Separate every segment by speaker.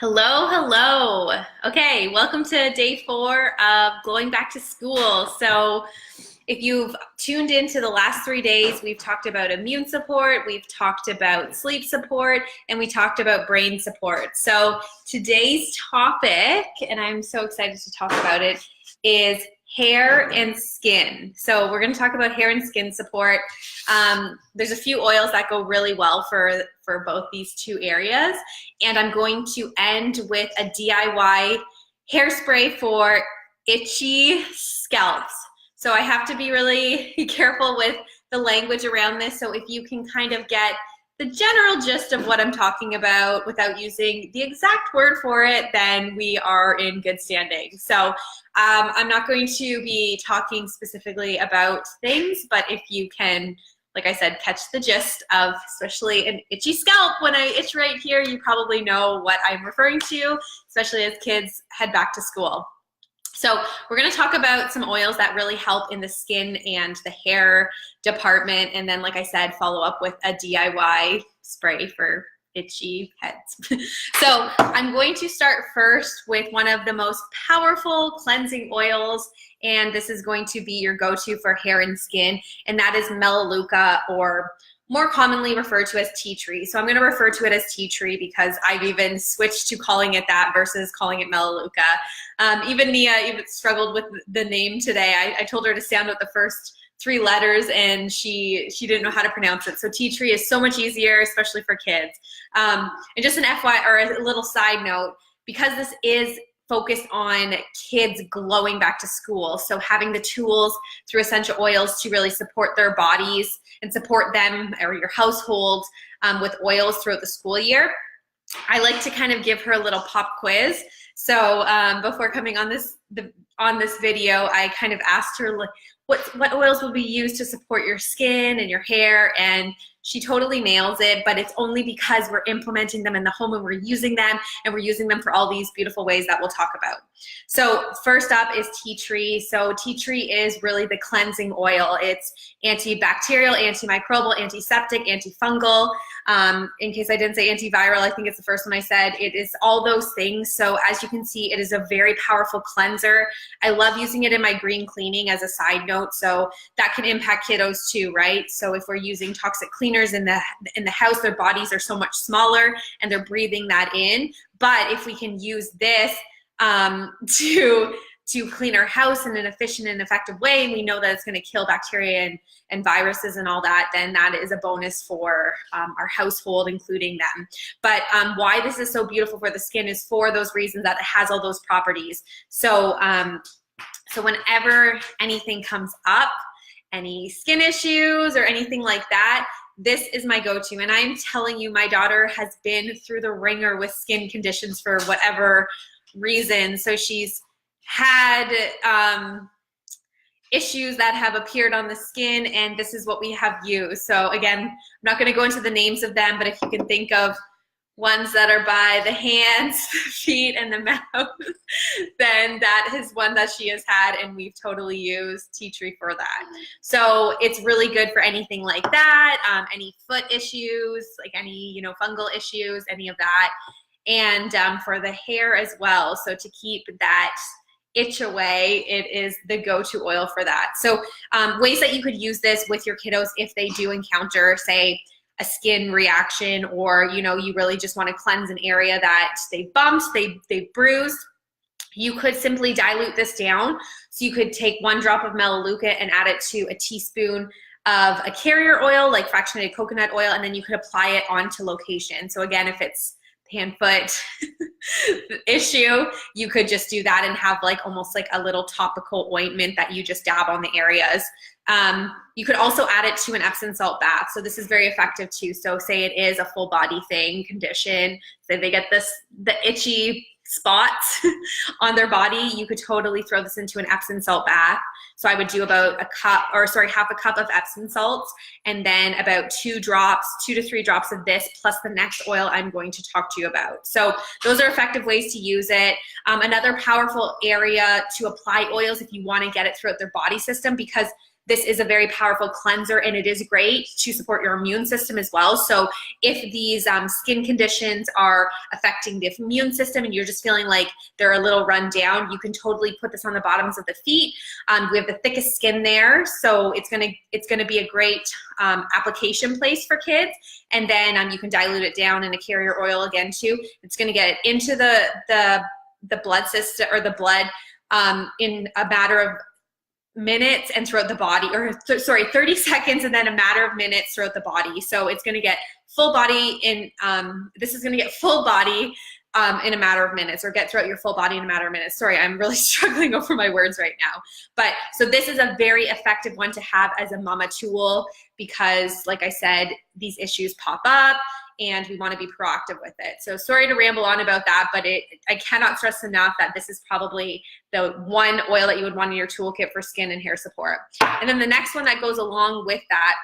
Speaker 1: Hello, hello. Okay, welcome to day 4 of Going Back to School. So if you've tuned into the last 3 days, we've talked about immune support, we've talked about sleep support, and we talked about brain support. So today's topic, and I'm so excited to talk about it, is hair and skin. So we're going to talk about hair and skin support. There's a few oils that go really well for both these two areas. And I'm going to end with a DIY hairspray for itchy scalps. So I have to be really careful with the language around this. So if you can kind of get the general gist of what I'm talking about without using the exact word for it, then we are in good standing. So I'm not going to be talking specifically about things, but if you can, like I said, catch the gist of especially an itchy scalp when I itch right here, you probably know what I'm referring to, especially as kids head back to school. So we're going to talk about some oils that really help in the skin and the hair department, and then, like I said, follow up with a DIY spray for itchy heads. So I'm going to start first with one of the most powerful cleansing oils, and this is going to be your go-to for hair and skin, and that is Melaleuca, or more commonly referred to as tea tree. So I'm going to refer to it as tea tree because I've even switched to calling it that versus calling it Melaleuca. Even Nia even struggled with the name today. I told her to sound out the first 3 letters and she didn't know how to pronounce it. So tea tree is so much easier, especially for kids. And just an FY or a little side note, because this is focused on kids glowing back to school, so having the tools through essential oils to really support their bodies and support them or your household with oils throughout the school year. I like to kind of give her a little pop quiz. So before coming on this video, I kind of asked her, like, what oils will be used to support your skin and your hair, and she totally nails it, but it's only because we're implementing them in the home and we're using them, and we're using them for all these beautiful ways that we'll talk about. So first up is tea tree. So tea tree is really the cleansing oil. It's antibacterial, antimicrobial, antiseptic, antifungal. In case I didn't say antiviral, I think it's the first one I said. It is all those things. So as you can see, it is a very powerful cleanser. I love using it in my green cleaning as a side note. So that can impact kiddos too, right? So if we're using toxic cleaners in the house, their bodies are so much smaller and they're breathing that in. But if we can use this to clean our house in an efficient and effective way, and we know that it's going to kill bacteria and viruses and all that, then that is a bonus for our household, including them. But why this is so beautiful for the skin is for those reasons, that it has all those properties. So so whenever anything comes up, any skin issues or anything like that, this is my go-to. And I'm telling you, my daughter has been through the ringer with skin conditions for whatever reason. So she's had issues that have appeared on the skin, and this is what we have used. So again, I'm not going to go into the names of them, but if you can think of ones that are by the hands, feet, and the mouth, then that is one that she has had, and we've totally used tea tree for that. So it's really good for anything like that, any foot issues, like any fungal issues, any of that, and for the hair as well. So to keep that itch away, it is the go-to oil for that. So ways that you could use this with your kiddos if they do encounter, say, a skin reaction, or you really just want to cleanse an area that they bumped, they bruised. You could simply dilute this down. So you could take 1 drop of Melaleuca and add it to a teaspoon of a carrier oil, like fractionated coconut oil, and then you could apply it onto location. So again, if it's hand-foot issue, you could just do that and have almost like a little topical ointment that you just dab on the areas. You could also add it to an Epsom salt bath. So this is very effective too. So say it is a full body condition, say they get the itchy spots on their body, you could totally throw this into an Epsom salt bath. So I would do about half a cup of Epsom salts, and then about 2 to 3 drops of this, plus the next oil I'm going to talk to you about. So those are effective ways to use it. Another powerful area to apply oils if you want to get it throughout their body system, because this is a very powerful cleanser, and it is great to support your immune system as well. So if these skin conditions are affecting the immune system and you're just feeling like they're a little run down, you can totally put this on the bottoms of the feet. We have the thickest skin there, so it's gonna be a great application place for kids. And then you can dilute it down in a carrier oil again too. It's gonna get into the blood system, or the blood, in a matter of minutes and throughout the body, or 30 seconds and then a matter of minutes throughout the body. So it's gonna get full body in, this is gonna get full body in a matter of minutes, or get throughout your full body in a matter of minutes. Sorry, I'm really struggling over my words right now. But so this is a very effective one to have as a mama tool, because like I said, these issues pop up and we want to be proactive with it. So sorry to ramble on about that, but I cannot stress enough that this is probably the one oil that you would want in your toolkit for skin and hair support. And then the next one that goes along with that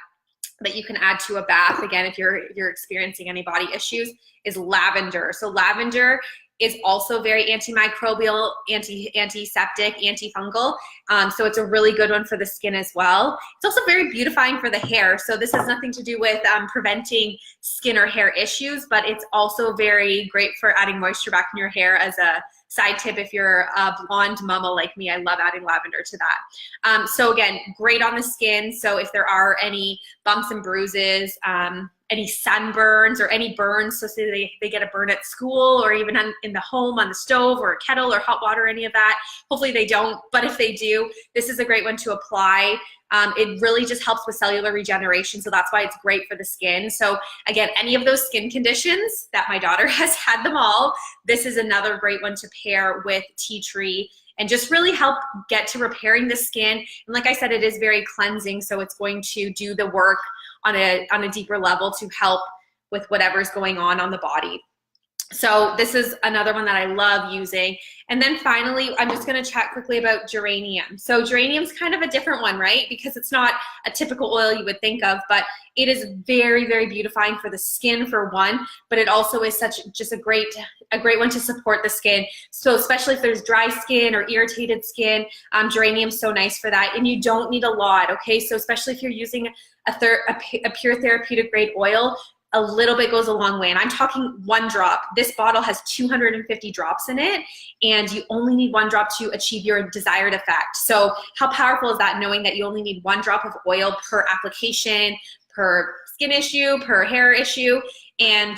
Speaker 1: you can add to a bath, again, if you're experiencing any body issues, is lavender. So lavender is also very antimicrobial, antiseptic, antifungal. So it's a really good one for the skin as well. It's also very beautifying for the hair. So this has nothing to do with preventing skin or hair issues, but it's also very great for adding moisture back in your hair. As a side tip, if you're a blonde mama like me, I love adding lavender to that. So again, great on the skin. So if there are any bumps and bruises, any sunburns or any burns, so say they get a burn at school or even in the home on the stove or a kettle or hot water, any of that. Hopefully they don't, but if they do, this is a great one to apply. It really just helps with cellular regeneration, so that's why it's great for the skin. So again, any of those skin conditions that my daughter has had them all, this is another great one to pair with tea tree and just really help get to repairing the skin. And like I said, it is very cleansing, so it's going to do the work on a deeper level to help with whatever's going on the body. So this is another one that I love using. And then finally, I'm just gonna chat quickly about geranium. So geranium's kind of a different one, right? Because it's not a typical oil you would think of, but it is very, very beautifying for the skin for one, but it also is just a great one to support the skin. So especially if there's dry skin or irritated skin, geranium's so nice for that. And you don't need a lot, okay? So especially if you're using a pure therapeutic grade oil, a little bit goes a long way. And I'm talking 1 drop. This bottle has 250 drops in it, and you only need 1 drop to achieve your desired effect. So how powerful is that, knowing that you only need 1 drop of oil per application, per skin issue, per hair issue, and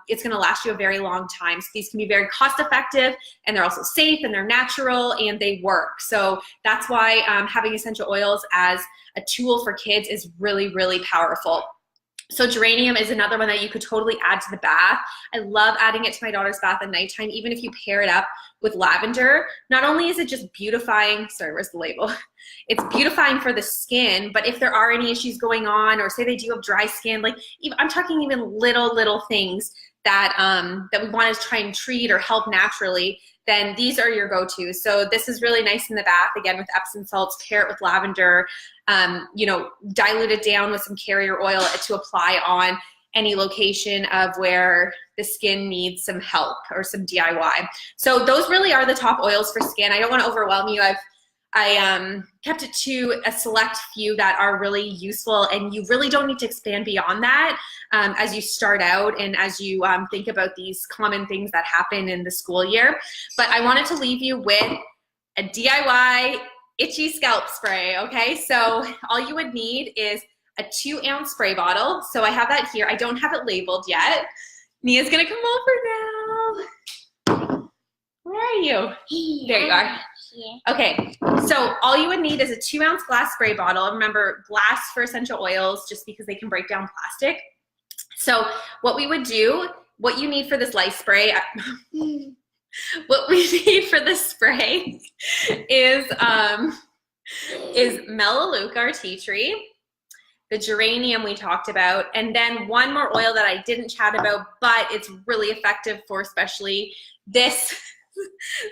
Speaker 1: it's gonna last you a very long time. So these can be very cost effective, and they're also safe, and they're natural, and they work. So that's why having essential oils as a tool for kids is really, really powerful. So geranium is another one that you could totally add to the bath. I love adding it to my daughter's bath at nighttime, even if you pair it up with lavender. Not only is it just beautifying, sorry, where's the label? It's beautifying for the skin, but if there are any issues going on, or say they do have dry skin, like I'm talking even little things that we want to try and treat or help naturally, then these are your go-tos. So this is really nice in the bath, again, with Epsom salts, pair it with lavender, dilute it down with some carrier oil to apply on any location of where the skin needs some help or some DIY. So those really are the top oils for skin. I don't want to overwhelm you. I kept it to a select few that are really useful, and you really don't need to expand beyond that as you start out and as you think about these common things that happen in the school year. But I wanted to leave you with a DIY itchy scalp spray, okay? So all you would need is a 2-ounce spray bottle. So I have that here. I don't have it labeled yet. Mia's gonna come over now. Where are you? There you are. Okay, so all you would need is a 2-ounce glass spray bottle. Remember, glass for essential oils, just because they can break down plastic. So what we would do, what you need for this lice spray, what we need for this spray is Melaleuca or tea tree, the geranium we talked about, and then one more oil that I didn't chat about, but it's really effective for especially this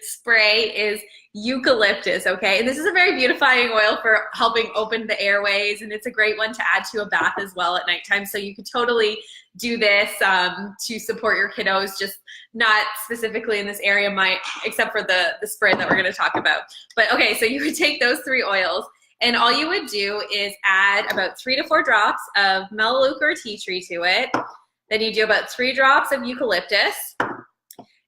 Speaker 1: spray, is eucalyptus, okay? And this is a very beautifying oil for helping open the airways, and it's a great one to add to a bath as well at nighttime. So you could totally do this to support your kiddos, just not specifically in this area, except for the spray that we're gonna talk about. But okay, so you would take those 3 oils, And all you would do is add about 3 to 4 drops of Melaleuca or tea tree to it. Then you do about 3 drops of eucalyptus,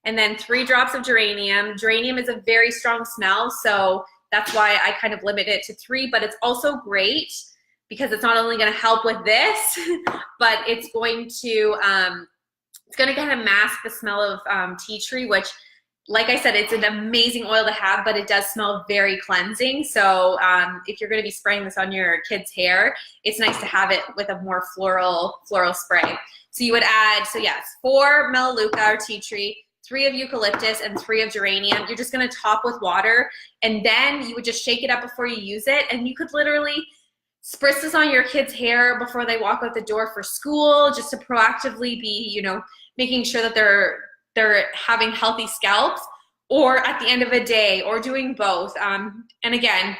Speaker 1: and then 3 drops of geranium. Geranium is a very strong smell, so that's why I kind of limit it to 3, but it's also great because it's not only gonna help with this, but it's going to kind of mask the smell of tea tree, which, like I said, it's an amazing oil to have, but it does smell very cleansing. So if you're gonna be spraying this on your kid's hair, it's nice to have it with a more floral spray. So you would add, so yes, 4 Melaleuca or tea tree, 3 of eucalyptus, and 3 of geranium. You're just gonna top with water, and then you would just shake it up before you use it, and you could literally spritz this on your kids' hair before they walk out the door for school, just to proactively be, you know, making sure that they're having healthy scalps, or at the end of a day, or doing both. And again,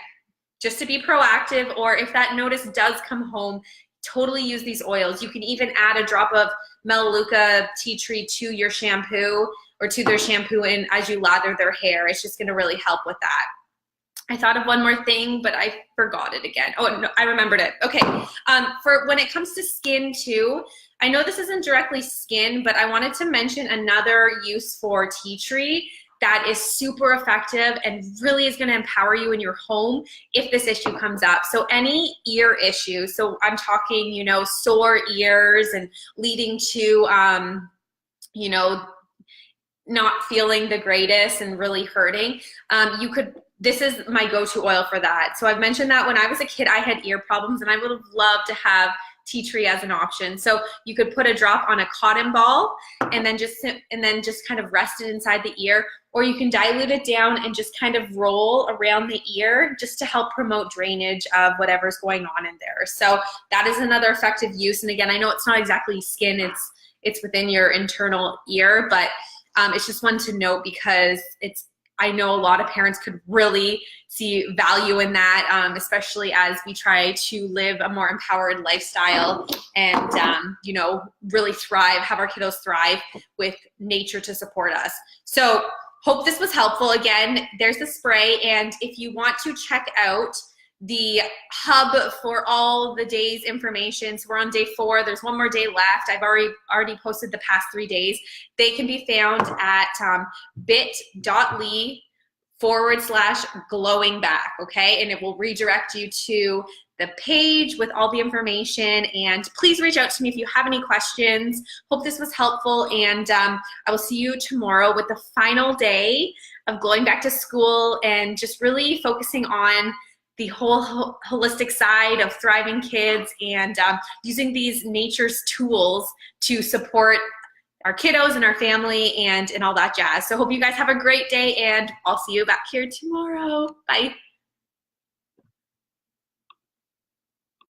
Speaker 1: just to be proactive, or if that notice does come home, totally use these oils. You can even add a drop of Melaleuca tea tree to your shampoo, or to their shampoo, and as you lather their hair, it's just gonna really help with that. I thought of one more thing, but I forgot it again. Oh, no, I remembered it. Okay, for when it comes to skin too, I know this isn't directly skin, but I wanted to mention another use for tea tree that is super effective and really is gonna empower you in your home if this issue comes up. So any ear issue, so I'm talking, you know, sore ears and leading to, you know, not feeling the greatest and really hurting, this is my go-to oil for that. So I've mentioned that when I was a kid, I had ear problems, and I would have loved to have tea tree as an option. So you could put a drop on a cotton ball and then just kind of rest it inside the ear, or you can dilute it down and just kind of roll around the ear just to help promote drainage of whatever's going on in there. So that is another effective use. And again, I know it's not exactly skin, it's within your internal ear, but it's just one to note because I know a lot of parents could really see value in that, especially as we try to live a more empowered lifestyle and, you know, really thrive, have our kiddos thrive with nature to support us. So hope this was helpful. Again, there's the spray, and if you want to check out the hub for all the day's information, so we're on day 4, there's one more day left. I've already posted the past 3 days. They can be found at bit.ly/glowingback, okay? And it will redirect you to the page with all the information, and please reach out to me if you have any questions. Hope this was helpful, and I will see you tomorrow with the final day of going back to school and just really focusing on the whole holistic side of thriving kids and using these nature's tools to support our kiddos and our family and all that jazz. So hope you guys have a great day, and I'll see you back here tomorrow. Bye.